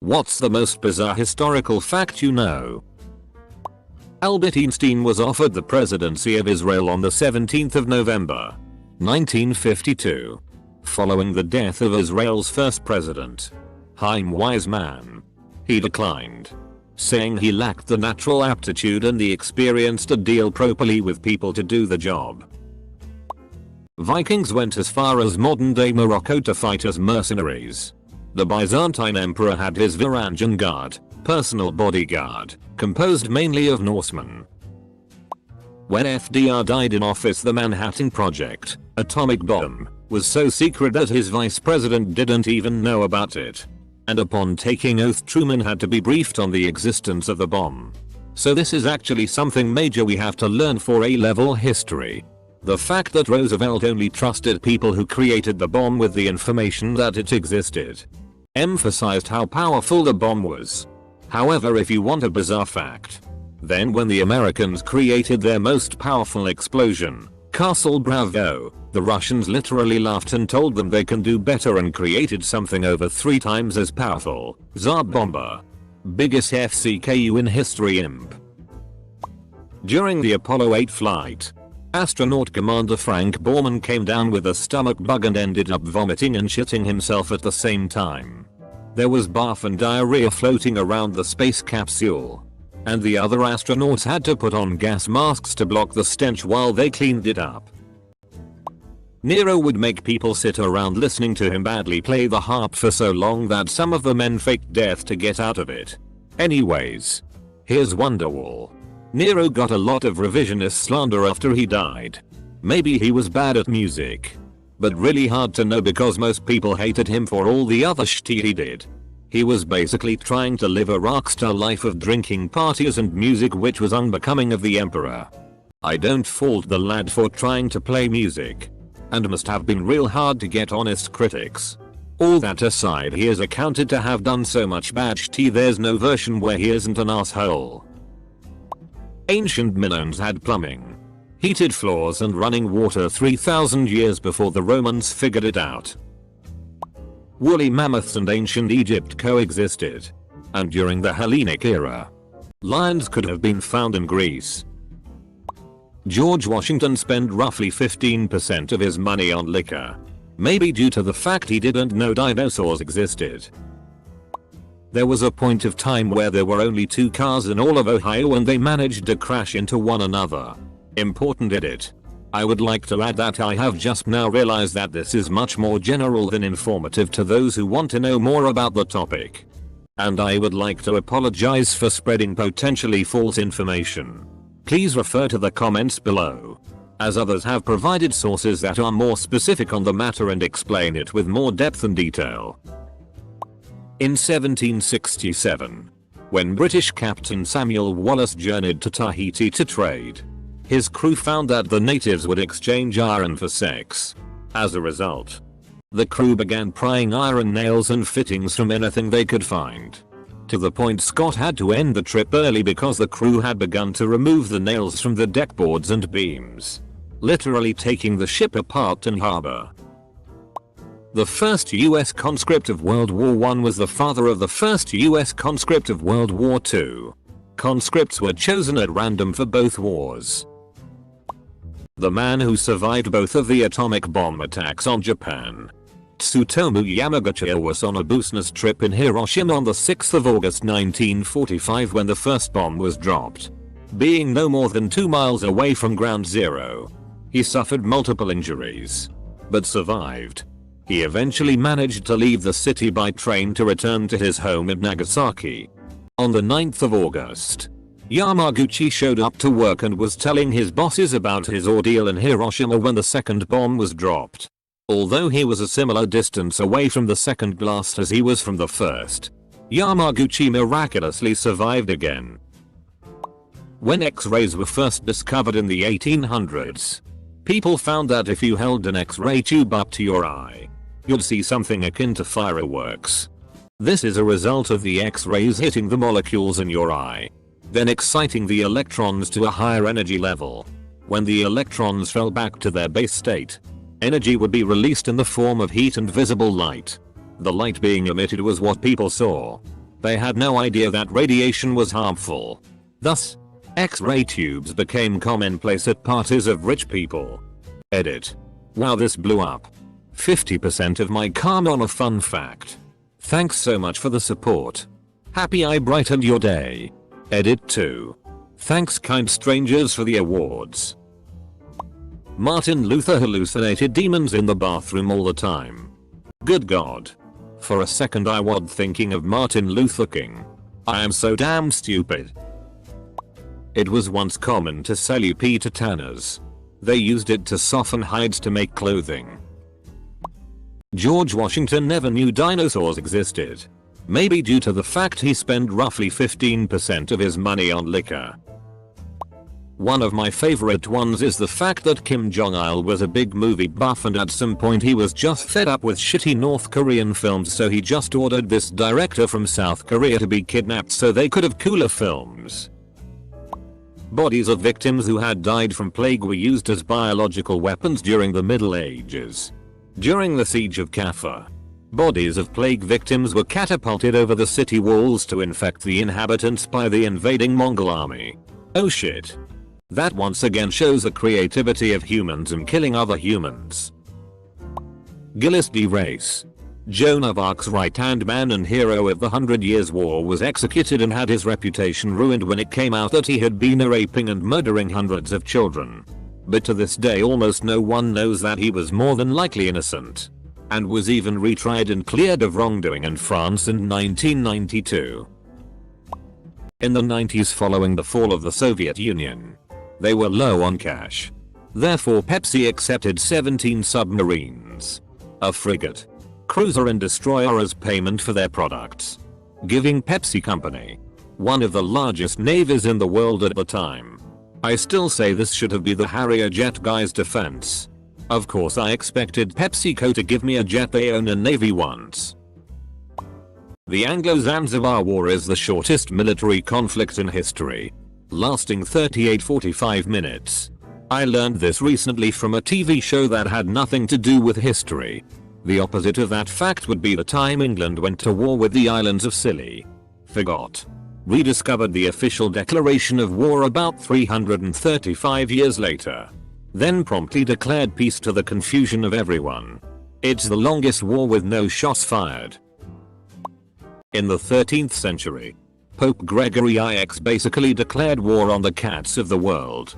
What's the most bizarre historical fact you know? Albert Einstein was offered the presidency of Israel on the 17th of November, 1952, following the death of Israel's first president, Chaim Weizmann. He declined, saying he lacked the natural aptitude and the experience to deal properly with people to do the job. Vikings went as far as modern-day Morocco to fight as mercenaries. The Byzantine emperor had his Varangian guard, personal bodyguard, composed mainly of Norsemen. When FDR died in office, the Manhattan Project, atomic bomb, was so secret that his vice president didn't even know about it. And upon taking oath, Truman had to be briefed on the existence of the bomb. So this is actually something major we have to learn for A-level history. The fact that Roosevelt only trusted people who created the bomb with the information that it existed emphasized how powerful the bomb was. However, if you want a bizarre fact, then when the Americans created their most powerful explosion, Castle Bravo, the Russians literally laughed and told them they can do better and created something over 3 times as powerful, Tsar Bomba. Biggest FCKU in history imp. During the Apollo 8 flight, astronaut Commander Frank Borman came down with a stomach bug and ended up vomiting and shitting himself at the same time. There was barf and diarrhea floating around the space capsule, and the other astronauts had to put on gas masks to block the stench while they cleaned it up. Nero would make people sit around listening to him badly play the harp for so long that some of the men faked death to get out of it. Anyways, here's Wonderwall. Nero got a lot of revisionist slander after he died. Maybe he was bad at music, but really hard to know because most people hated him for all the other shit he did. He was basically trying to live a rockstar life of drinking, parties and music, which was unbecoming of the emperor. I don't fault the lad for trying to play music, and must have been real hard to get honest critics. All that aside, he is accounted to have done so much bad shit there's no version where he isn't an asshole. Ancient Minoans had plumbing, heated floors and running water 3,000 years before the Romans figured it out. Woolly mammoths and ancient Egypt coexisted, and during the Hellenic era, lions could have been found in Greece. George Washington spent roughly 15% of his money on liquor, maybe due to the fact he didn't know dinosaurs existed. There was a point of time where there were only 2 cars in all of Ohio and they managed to crash into one another. Important edit. I would like to add that I have just now realized that this is much more general than informative to those who want to know more about the topic. And I would like to apologize for spreading potentially false information. Please refer to the comments below, as others have provided sources that are more specific on the matter and explain it with more depth and detail. In 1767, when British Captain Samuel Wallis journeyed to Tahiti to trade, his crew found that the natives would exchange iron for sex. As a result, the crew began prying iron nails and fittings from anything they could find. To the point Scott had to end the trip early because the crew had begun to remove the nails from the deckboards and beams, literally taking the ship apart in harbor. The first US conscript of World War I was the father of the first US conscript of World War II. Conscripts were chosen at random for both wars. The man who survived both of the atomic bomb attacks on Japan, Tsutomu Yamaguchi, was on a business trip in Hiroshima on the 6th of August 1945 when the first bomb was dropped. Being no more than 2 miles away from ground zero, he suffered multiple injuries, but survived. He eventually managed to leave the city by train to return to his home in Nagasaki. On the 9th of August, Yamaguchi showed up to work and was telling his bosses about his ordeal in Hiroshima when the second bomb was dropped. Although he was a similar distance away from the second blast as he was from the first, Yamaguchi miraculously survived again. When X-rays were first discovered in the 1800s, people found that if you held an X-ray tube up to your eye, you'd see something akin to fireworks. This is a result of the X-rays hitting the molecules in your eye, then exciting the electrons to a higher energy level. When the electrons fell back to their base state, energy would be released in the form of heat and visible light. The light being emitted was what people saw. They had no idea that radiation was harmful. Thus, X-ray tubes became commonplace at parties of rich people. Edit. Wow, this blew up. 50% of my karma on a fun fact. Thanks so much for the support. Happy I brightened your day. Edit 2. Thanks kind strangers for the awards. Martin Luther hallucinated demons in the bathroom all the time. Good God. For a second I was thinking of Martin Luther King. I am so damn stupid. It was once common to sell you Peter tanners. They used it to soften hides to make clothing. George Washington never knew dinosaurs existed. Maybe due to the fact he spent roughly 15% of his money on liquor. One of my favorite ones is the fact that Kim Jong-il was a big movie buff and at some point he was just fed up with shitty North Korean films, so he just ordered this director from South Korea to be kidnapped so they could have cooler films. Bodies of victims who had died from plague were used as biological weapons during the Middle Ages. During the siege of Kaffa, bodies of plague victims were catapulted over the city walls to infect the inhabitants by the invading Mongol army. Oh shit. That once again shows the creativity of humans in killing other humans. Gillis D. Race. Joan of Arc's right-hand man and hero of the 100 Years' War was executed and had his reputation ruined when it came out that he had been raping and murdering hundreds of children. But to this day almost no one knows that he was more than likely innocent. And was even retried and cleared of wrongdoing in France in 1992. In the 90s following the fall of the Soviet Union, they were low on cash. Therefore Pepsi accepted 17 submarines, a frigate, cruiser and destroyer as payment for their products, giving Pepsi Company one of the largest navies in the world at the time. I still say this should have been the Harrier jet guy's defense. Of course I expected PepsiCo to give me a jet, they own a navy once. The Anglo-Zanzibar War is the shortest military conflict in history, lasting 38-45 minutes. I learned this recently from a TV show that had nothing to do with history. The opposite of that fact would be the time England went to war with the islands of Scilly. Forgot. Rediscovered the official declaration of war about 335 years later. Then promptly declared peace to the confusion of everyone. It's the longest war with no shots fired. In the 13th century, Pope Gregory IX basically declared war on the cats of the world.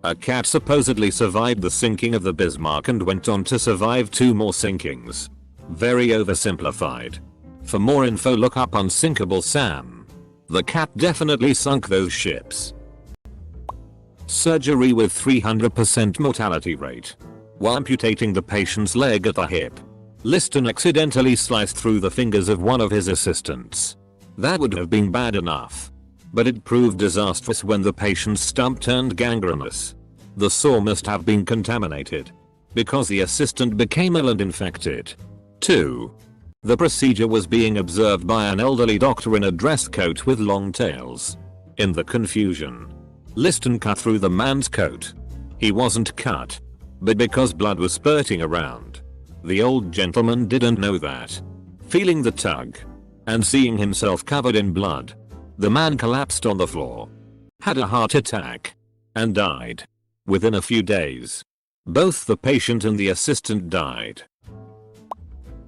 A cat supposedly survived the sinking of the Bismarck and went on to survive 2 more sinkings. Very oversimplified. For more info look up Unsinkable Sam. The cat definitely sunk those ships. Surgery with 300% mortality rate. While amputating the patient's leg at the hip, Liston accidentally sliced through the fingers of one of his assistants. That would have been bad enough. But it proved disastrous when the patient's stump turned gangrenous. The saw must have been contaminated, because the assistant became ill and infected. 2. The procedure was being observed by an elderly doctor in a dress coat with long tails. In the confusion, Liston cut through the man's coat. He wasn't cut, but because blood was spurting around. The old gentleman didn't know that. Feeling the tug, and seeing himself covered in blood, the man collapsed on the floor, had a heart attack, and died. Within a few days, both the patient and the assistant died.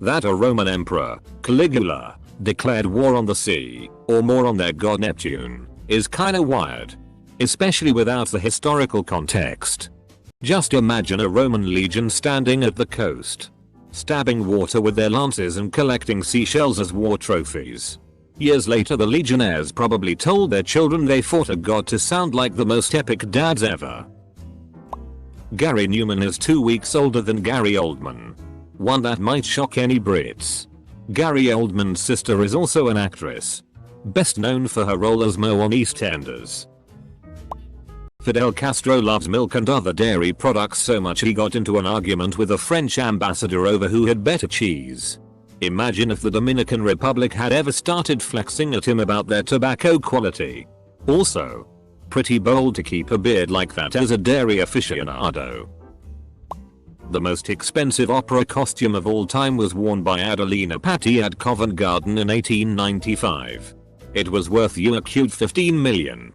That a Roman emperor, Caligula, declared war on the sea, or more on their god Neptune, is kinda wired. Especially without the historical context. Just imagine a Roman legion standing at the coast, stabbing water with their lances and collecting seashells as war trophies. Years later the legionnaires probably told their children they fought a god to sound like the most epic dads ever. Gary Newman is 2 weeks older than Gary Oldman. One that might shock any Brits. Gary Oldman's sister is also an actress, best known for her role as Mo on EastEnders. Fidel Castro loves milk and other dairy products so much he got into an argument with a French ambassador over who had better cheese. Imagine if the Dominican Republic had ever started flexing at him about their tobacco quality. Also, pretty bold to keep a beard like that as a dairy aficionado. The most expensive opera costume of all time was worn by Adelina Patti at Covent Garden in 1895. It was worth $15 million.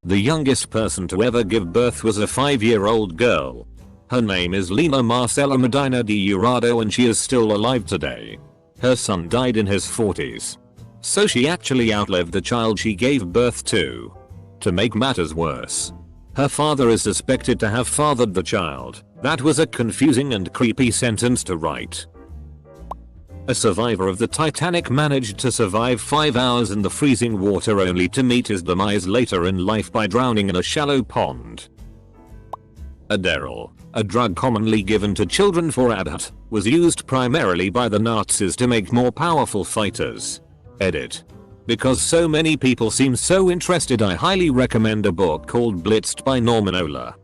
The youngest person to ever give birth was a 5-year-old girl. Her name is Lina Marcela Medina de Jurado and she is still alive today. Her son died in his 40s. So she actually outlived the child she gave birth to. To make matters worse, her father is suspected to have fathered the child. That was a confusing and creepy sentence to write. A survivor of the Titanic managed to survive 5 hours in the freezing water only to meet his demise later in life by drowning in a shallow pond. Adderall, a drug commonly given to children for adult, was used primarily by the Nazis to make more powerful fighters. Edit. Because so many people seem so interested, I highly recommend a book called Blitzed by Norman Ohler.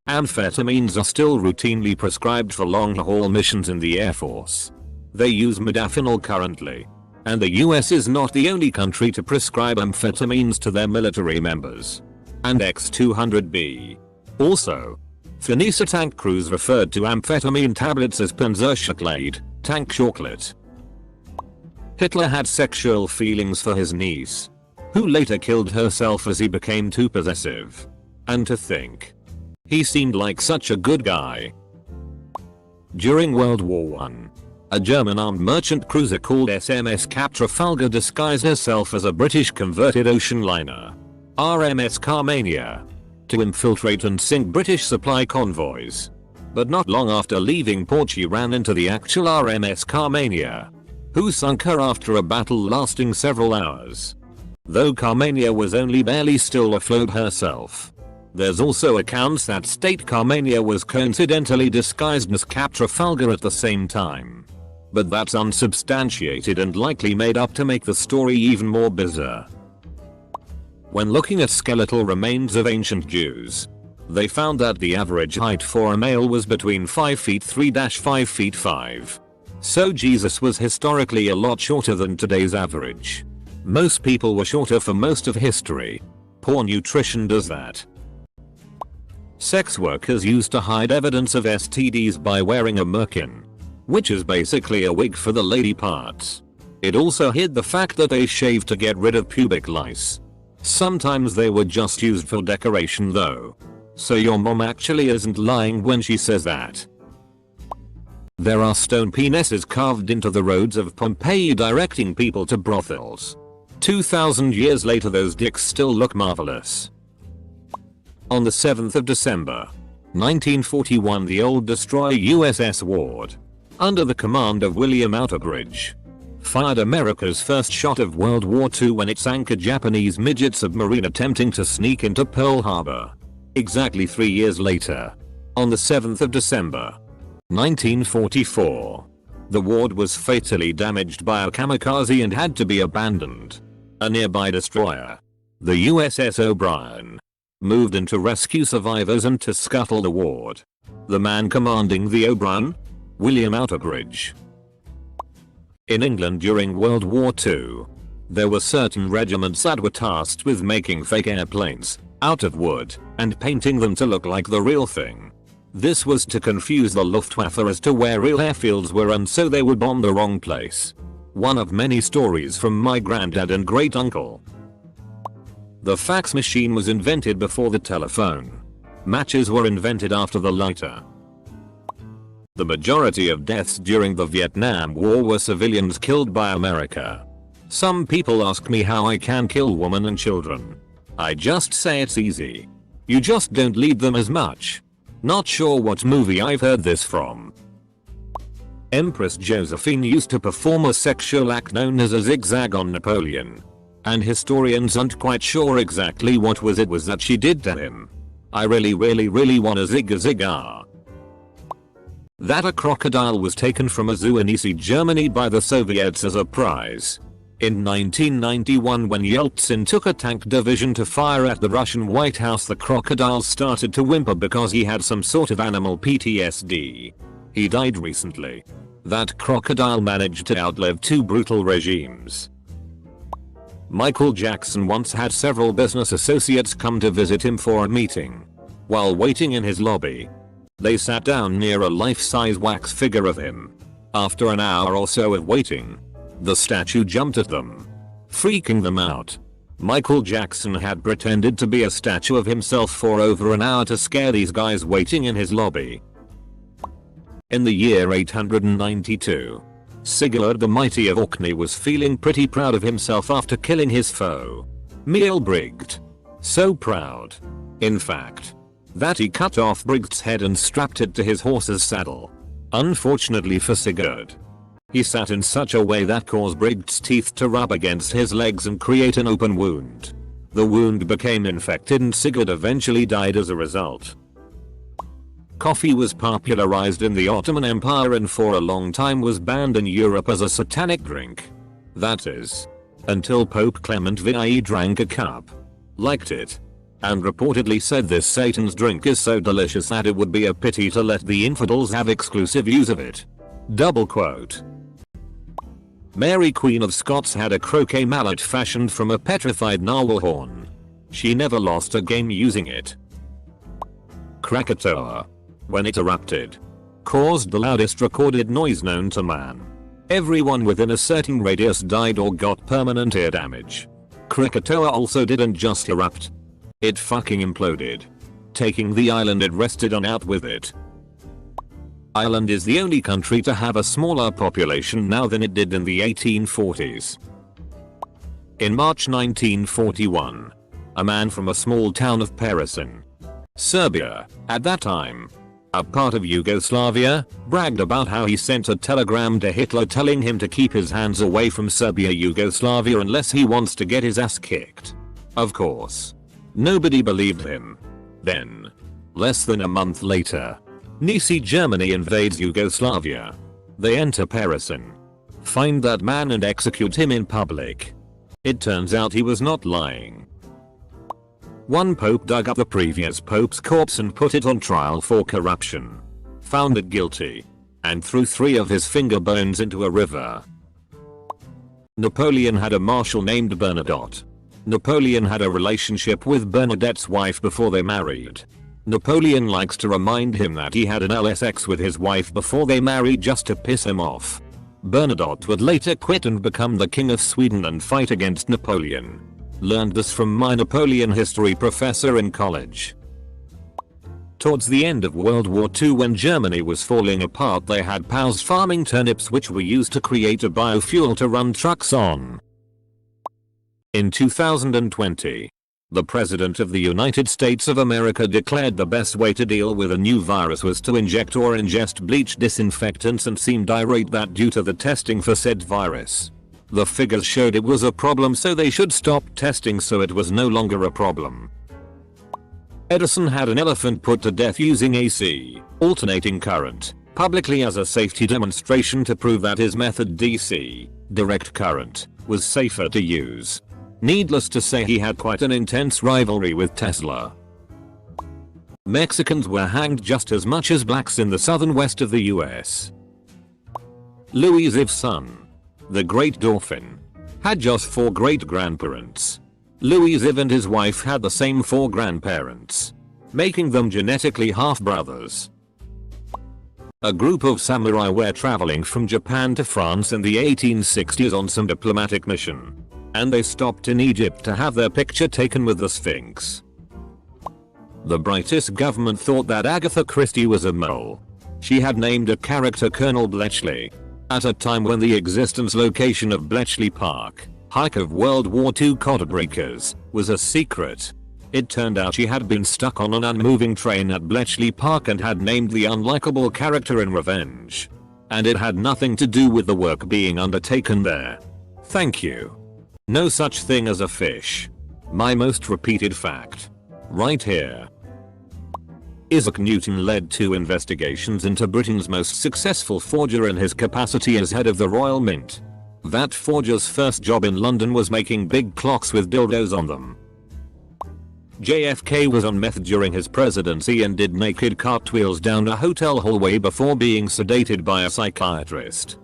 Amphetamines are still routinely prescribed for long-haul missions in the Air Force. They use modafinil currently. And the US is not the only country to prescribe amphetamines to their military members. And X-200B. Also, Phoenicia tank crews referred to amphetamine tablets as Panzerchocolate, tank chocolate. Hitler had sexual feelings for his niece, who later killed herself as he became too possessive. And to think, he seemed like such a good guy. During World War I, a German armed merchant cruiser called SMS Cap Trafalgar disguised herself as a British converted ocean liner, RMS Carmania, to infiltrate and sink British supply convoys. But not long after leaving port she ran into the actual RMS Carmania, who sunk her after a battle lasting several hours. Though Carmania was only barely still afloat herself. There's also accounts that state Carmania was coincidentally disguised as Cap Trafalgar at the same time. But that's unsubstantiated and likely made up to make the story even more bizarre. When looking at skeletal remains of ancient Jews, they found that the average height for a male was between 5 feet 3-5 feet 5. So Jesus was historically a lot shorter than today's average. Most people were shorter for most of history. Poor nutrition does that. Sex workers used to hide evidence of STDs by wearing a merkin, which is basically a wig for the lady parts. It also hid the fact that they shaved to get rid of pubic lice. Sometimes they were just used for decoration though. So your mom actually isn't lying when she says that. There are stone penises carved into the roads of Pompeii directing people to brothels. 2,000 years later those dicks still look marvelous. On the 7th of December, 1941 the old destroyer USS Ward, under the command of William Outerbridge, fired America's first shot of World War II when it sank a Japanese midget submarine attempting to sneak into Pearl Harbor. Exactly 3 years later, on the 7th of December, 1944, the Ward was fatally damaged by a kamikaze and had to be abandoned. A nearby destroyer, the USS O'Brien, moved in to rescue survivors and to scuttle the Ward. The man commanding the O'Brien? William Outerbridge. In England during World War II, there were certain regiments that were tasked with making fake airplanes out of wood and painting them to look like the real thing. This was to confuse the Luftwaffe as to where real airfields were and so they would bomb the wrong place. One of many stories from my granddad and great uncle. The fax machine was invented before the telephone. Matches were invented after the lighter. The majority of deaths during the Vietnam War were civilians killed by America. Some people ask me how I can kill women and children. I just say it's easy. You just don't lead them as much. Not sure what movie I've heard this from. Empress Josephine used to perform a sexual act known as a zigzag on Napoleon. And historians aren't quite sure exactly what it was that she did to him. I really wanna zig-a-zig-ah. That a crocodile was taken from a zoo in East Germany by the Soviets as a prize. In 1991 when Yeltsin took a tank division to fire at the Russian White House, the crocodile started to whimper because he had some sort of animal PTSD. He died recently. That crocodile managed to outlive 2 brutal regimes. Michael Jackson once had several business associates come to visit him for a meeting. While waiting in his lobby, They sat down near a life-size wax figure of him. After an hour or so of waiting, the statue jumped at them, freaking them out. Michael Jackson had pretended to be a statue of himself for over an hour to scare these guys waiting in his lobby. In the year 892, Sigurd the Mighty of Orkney was feeling pretty proud of himself after killing his foe, Mjolbrigd. So proud, in fact, that he cut off Brigt's head and strapped it to his horse's saddle. Unfortunately for Sigurd, he sat in such a way that caused Brigt's teeth to rub against his legs and create an open wound. The wound became infected and Sigurd eventually died as a result. Coffee was popularized in the Ottoman Empire and for a long time was banned in Europe as a satanic drink. That is, until Pope Clement VI drank a cup, liked it, and reportedly said this Satan's drink is so delicious that it would be a pity to let the infidels have exclusive use of it. Double quote. Mary Queen of Scots had a croquet mallet fashioned from a petrified narwhal horn. She never lost a game using it. Krakatoa, when it erupted, caused the loudest recorded noise known to man. Everyone within a certain radius died or got permanent ear damage. Krakatoa also didn't just erupt. It fucking imploded, taking the island it rested on out with it. Ireland is the only country to have a smaller population now than it did in the 1840s. In March 1941, a man from a small town of Peresin, Serbia, at that time, a part of Yugoslavia, bragged about how he sent a telegram to Hitler telling him to keep his hands away from Serbia-Yugoslavia unless he wants to get his ass kicked. Of course, nobody believed him. Then, less than a month later, Nazi Germany invades Yugoslavia. They enter Peresin, find that man and execute him in public. It turns out he was not lying. One pope dug up the previous pope's corpse and put it on trial for corruption, found it guilty, and threw 3 of his finger bones into a river. Napoleon had a marshal named Bernadotte. Napoleon had a relationship with Bernadette's wife before they married. Napoleon likes to remind him that he had an LSX with his wife before they married just to piss him off. Bernadotte would later quit and become the King of Sweden and fight against Napoleon. Learned this from my Napoleon history professor in college. Towards the end of World War II, when Germany was falling apart, they had POWs farming turnips which were used to create a biofuel to run trucks on. In 2020, the President of the United States of America declared the best way to deal with a new virus was to inject or ingest bleach disinfectants and seemed irate that due to the testing for said virus, the figures showed it was a problem, so they should stop testing so it was no longer a problem. Edison had an elephant put to death using AC, alternating current, publicly as a safety demonstration to prove that his method DC, direct current, was safer to use. Needless to say, he had quite an intense rivalry with Tesla. Mexicans were hanged just as much as blacks in the southern west of the US. Louis Ziv's son, the Great Dolphin, had just 4 great-grandparents. Louis Ziv and his wife had the same 4 grandparents, making them genetically half-brothers. A group of samurai were traveling from Japan to France in the 1860s on some diplomatic mission, and they stopped in Egypt to have their picture taken with the Sphinx. The British government thought that Agatha Christie was a mole. She had named a character Colonel Bletchley, at a time when the existence location of Bletchley Park, hike of World War II codebreakers, was a secret. It turned out she had been stuck on an unmoving train at Bletchley Park and had named the unlikable character in revenge. And it had nothing to do with the work being undertaken there. Thank you. No such thing as a fish. My most repeated fact. Right here. Isaac Newton led 2 investigations into Britain's most successful forger in his capacity as head of the Royal Mint. That forger's first job in London was making big clocks with dildos on them. JFK was on meth during his presidency and did naked cartwheels down a hotel hallway before being sedated by a psychiatrist.